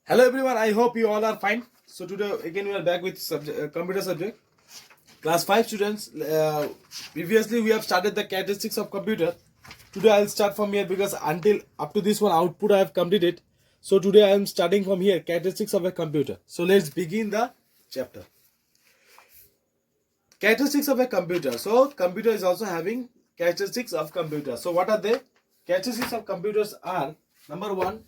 Hello everyone, I hope you all are fine. So today again we are back with computer subject. Class 5 students, previously we have started the characteristics of computer. Today I will start from here because until up to this one output I have completed. So today I am starting from here, characteristics of a computer. So let's begin the chapter. Characteristics of a computer. So computer is also having characteristics of computer. So what are they? Characteristics of computers are, number one,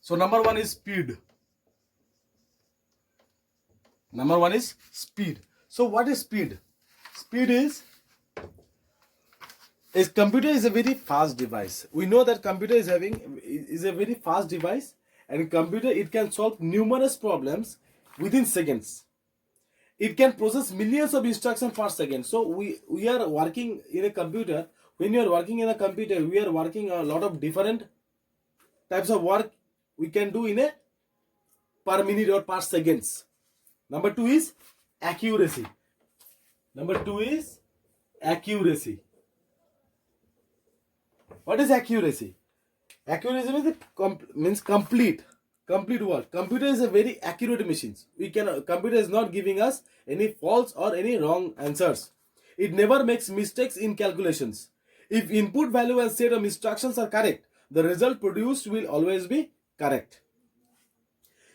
so number one is speed. Number one is speed. So what is speed? Speed is computer is a very fast device. We know that computer is a very fast device, and computer it can solve numerous problems within seconds. It can process millions of instructions per second. So we are working in a computer. When you are working in a computer, we are working a lot of different types of work we can do in a per minute or per seconds. Number two is accuracy. Number two is accuracy. What is accuracy? Accuracy means complete work. Computer is a very accurate machine. Computer is not giving us any false or any wrong answers. It never makes mistakes in calculations. If input value and set of instructions are correct, the result produced will always be correct.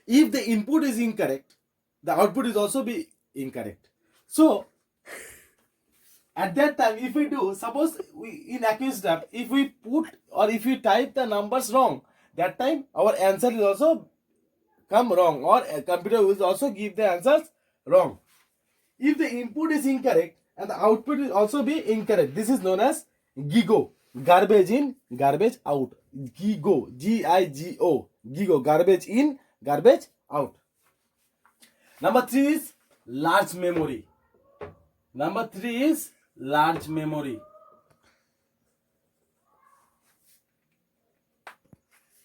If the input is incorrect, the output is also be incorrect. So at that time, if we do, suppose in accuracy step, if we put or if we type the numbers wrong, that time our answer will also come wrong, or a computer will also give the answers wrong. If the input is incorrect and the output will also be incorrect, this is known as GIGO, garbage in, garbage out. GIGO, GIGO, GIGO, garbage in, garbage out. Number three is large memory. Number three is large memory.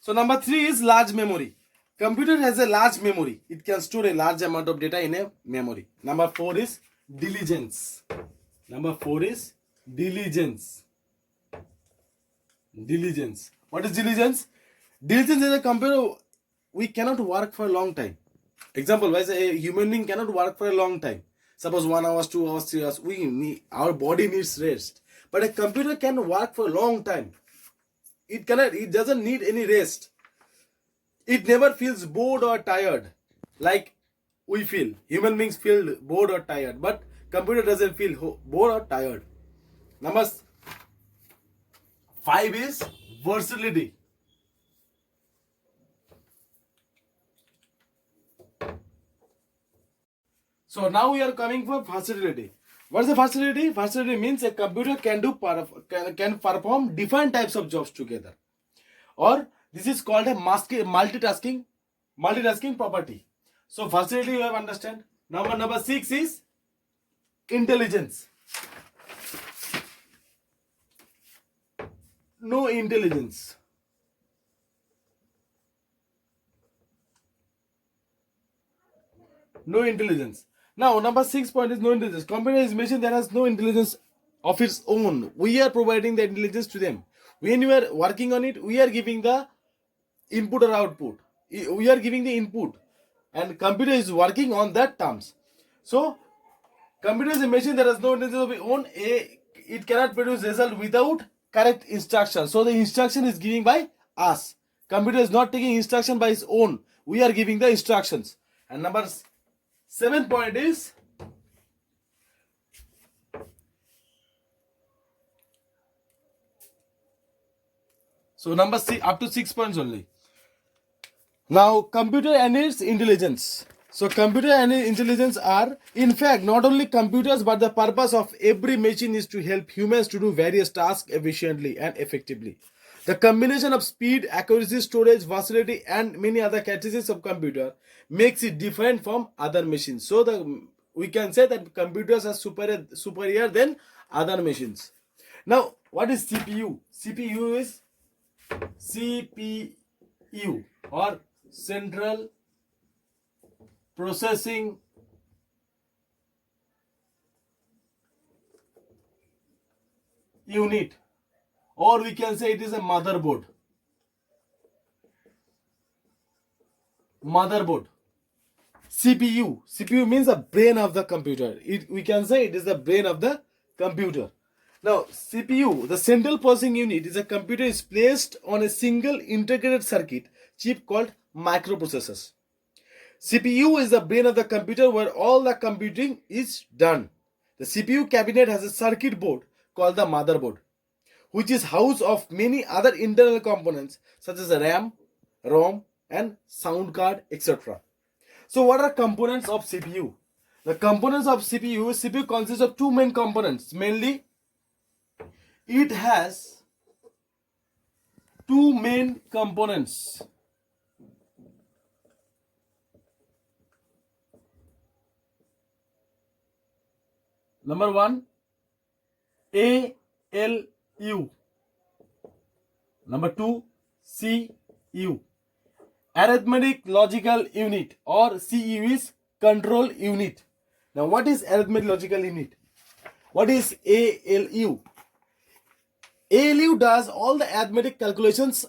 So number three is large memory. Computer has a large memory. It can store a large amount of data in a memory. Number four is diligence. Number four is diligence. Diligence. What is diligence? Diligence is a computer. We cannot work for a long time. Example, wise a human being cannot work for a long time. Suppose 1 hour, 2 hours, 3 hours. Our body needs rest. But a computer can work for a long time. It doesn't need any rest. It never feels bored or tired like we feel. Human beings feel bored or tired, but computer doesn't feel bored or tired. Number 5 is versatility. So now we are coming for versatility. What is the versatility? Versatility means a computer can perform different types of jobs together, or this is called a multitasking property. So versatility you have understand. Number 6 is intelligence. No intelligence. No intelligence. Now, number 6 point is no intelligence. Computer is a machine that has no intelligence of its own. We are providing the intelligence to them. When you are working on it, we are giving the input or output. We are giving the input, and computer is working on that terms. So, computer is a machine that has no intelligence of its own. It cannot produce result without correct instruction. So, the instruction is given by us. Computer is not taking instruction by its own. We are giving the instructions. And number 7 point is so number 6 up to 6 points only. Now computer and its intelligence. So computer and its intelligence are in fact not only computers, but the purpose of every machine is to help humans to do various tasks efficiently and effectively. The combination of speed, accuracy, storage, versatility, and many other characteristics of computer makes it different from other machines. So we can say that computers are superior than other machines. Now, what is CPU? CPU is CPU or Central Processing Unit, or we can say it is a motherboard. Motherboard. CPU means the brain of the computer. We can say it is the brain of the computer. Now, CPU, the central processing unit, is a computer is placed on a single integrated circuit chip called microprocessors. CPU is the brain of the computer where all the computing is done. The CPU cabinet has a circuit board called the motherboard, which is house of many other internal components such as RAM, ROM, and sound card, etc. So what are components of CPU? The components of CPU consists of two main components. Mainly, it has two main components. Number one, ALU. Number two, CU. Arithmetic Logical Unit, or CU is control unit. Now, what is arithmetic logical unit? What is ALU? ALU does all the arithmetic calculations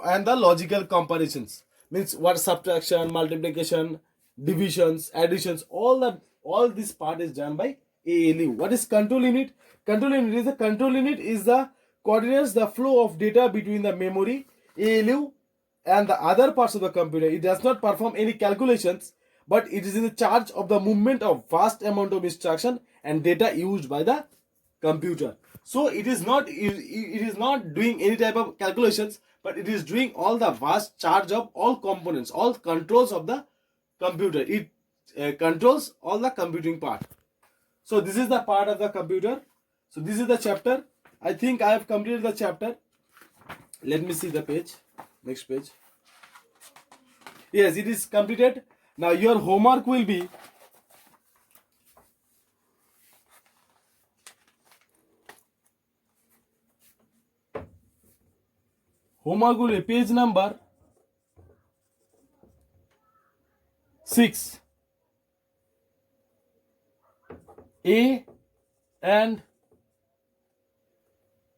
and the logical comparisons. Means what subtraction, multiplication, divisions, additions, all this part is done by ALU. What is control unit? Control unit is the coordinates the flow of data between the memory, ALU, and the other parts of the computer. It does not perform any calculations, but it is in charge of the movement of vast amount of instruction and data used by the computer. So it is not doing any type of calculations, but it is doing all the vast charge of all components, all controls of the computer. It controls all the computing part. So this is the part of the computer. So this is the chapter. I think I have completed the chapter. Let me see the page. Next page. Yes, it is completed. Now your homework will be page number 6. A and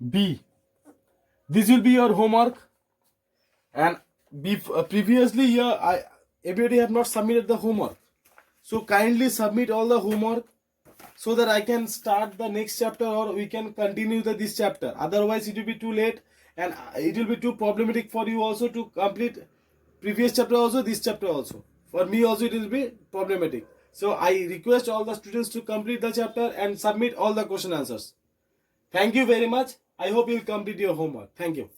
B. This will be your homework. And previously here, everybody have not submitted the homework. So kindly submit all the homework so that I can start the next chapter, or we can continue this chapter. Otherwise, it will be too late and it will be too problematic for you also to complete previous chapter also, this chapter also. For me also it will be problematic. So I request all the students to complete the chapter and submit all the question answers. Thank you very much. I hope you will complete your homework. Thank you.